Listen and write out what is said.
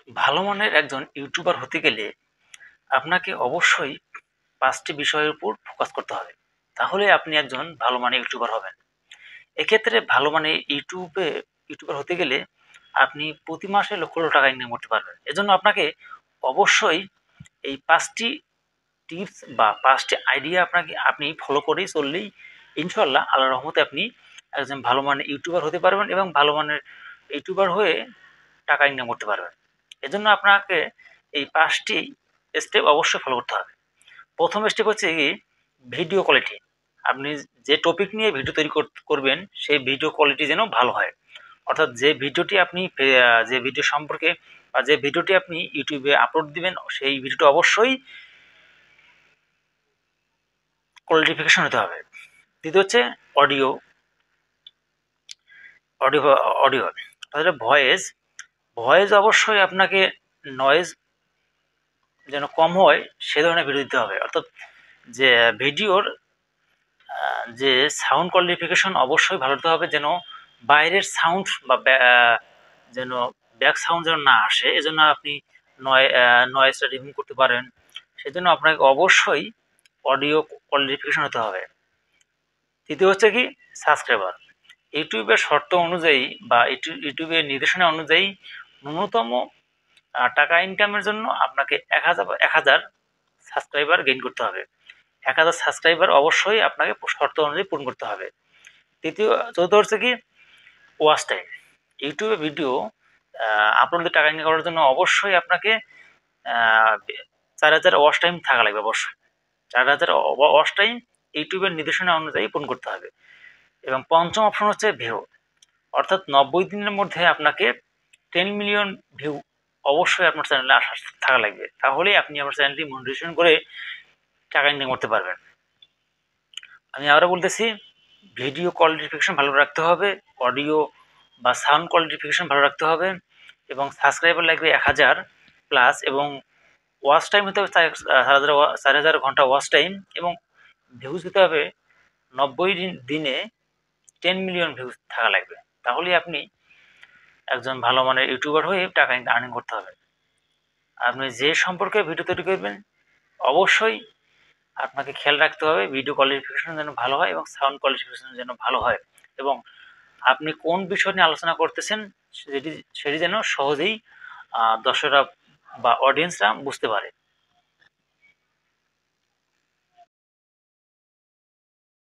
ভালো মানের একজন ইউটিউবার হতে গেলে আপনাকে অবশ্যই ৫টি বিষয়ের উপর ফোকাস করতে হবে। তাহলে আপনি একজন ভালো মানের ইউটিউবার হবেন। এক্ষেত্রে ভালো মানের ইউটিউবার হতে গেলে আপনি প্রতি মাসে লক্ষ, লক্ষ টাকা ইনকাম করতে পারবেন। এজন্য আপনাকে অবশ্যই এই ৫টি টিপস বা ৫টি আইডিয়া আপনি ফলো করেই চললেই ইনশাআল্লাহ আল্লাহর রহমতে আপনি একজন ভালো মানের ইউটিউবার হতে পারবেন এবং ভালো মানের ইউটিউবার হয়ে টাকা ইনকাম করতে পারবেন। এজন্য আপনাকে এই ৫টি স্টেপ অবশ্যই ফলো করতে হবে। ১ম স্টেপ হচ্ছে কি ভিডিও কোয়ালিটি। আপনি যে টপিক নিয়ে ভিডিও তৈরি করবেন সেই ভিডিও কোয়ালিটি যেন ভালো হয়। অর্থাৎ যে ভিডিও সম্পর্কে বা যে ভিডিওটি আপনি ইউটিউবে আপলোড দিবেন সেই ভিডিওটা অবশ্যই কোয়ালিফিকেশন হতে হবে। দ্বিতীয় হচ্ছে অডিও অডিও অডিও তাহলে ভয়েস অবশ্যই আপনাকে নয়েজ যেন কম হয় সে ধরনের ভিডিও দিতে হবে। অর্থাৎ যে ভিডিওর যে সাউন্ড কোয়ালিফিকেশন অবশ্যই ভালো হতে হবে, যেন বাইরের সাউন্ড বা যেন ব্যাক সাউন্ড যেন না আসে। এজন্য আপনি নয়েজটা রিমুভ করতে পারেন। সেজন্য আপনাকে অবশ্যই অডিও কোয়ালিফিকেশন হতে হবে। তৃতীয় হচ্ছে কি সাবস্ক্রাইবার। ইউটিউবের শর্ত অনুযায়ী বা ইউটিউবের নির্দেশনা অনুযায়ী ন্যূনতম টাকা ইনকামের জন্য আপনাকে ১,০০০ সাবস্ক্রাইবার গেইন করতে হবে। ১,০০০ সাবস্ক্রাইবার অবশ্যই আপনাকে শর্ত অনুযায়ী পূরণ করতে হবে। চতুর্থ হচ্ছে কি ওয়াচ টাইম। ইউটিউবে ভিডিও আপলোডে টাকা ইনকাম করার জন্য অবশ্যই আপনাকে ৪,০০০ ওয়াচ টাইম থাকা লাগবে অবশ্যই। ৪,০০০ ওয়াচ টাইম ইউটিউবের নির্দেশনা অনুযায়ী পূরণ করতে হবে। এবং পঞ্চম অপশন হচ্ছে ভিউ। অর্থাৎ ৯০ দিনের মধ্যে আপনাকে 10 মিলিয়ন ভিউ অবশ্যই আপনার চ্যানেলে থাকা লাগবে। তাহলেই আপনি আপনার চ্যানেলটি মনিটাইজেশন করে টাকা ইনকাম করতে পারবেন। আমি আবারও বলতেছি, ভিডিও কোয়ালিফিকেশন ভালো রাখতে হবে, অডিও বা সাউন্ড কোয়ালিফিকেশন ভালো রাখতে হবে এবং সাবস্ক্রাইবার লাগবে ১,০০০ প্লাস এবং ওয়াচ টাইম হতে হবে ৪,০০০ ঘন্টা ওয়াচ টাইম এবং ভিউজ দিতে হবে ৯০ দিনে 10 মিলিয়ন ভিউজ থাকা লাগবে। তাহলেই আপনি একজন ভালো মানের ইউটিউবার হয়ে টাকা আর্নিং করতে হবে। আপনি যে সম্পর্কে ভিডিও তৈরি করবেন অবশ্যই আপনাকে খেয়াল রাখতে হবে ভিডিও কোয়ালিফিকেশন যেন ভালো হয় এবং সাউন্ড কোয়ালিফিকেশন যেন ভালো হয় এবং আপনি কোন বিষয় নিয়ে আলোচনা করতেছেন সেটি যেন সহজেই দর্শকরা বা অডিয়েন্সরা বুঝতে পারে।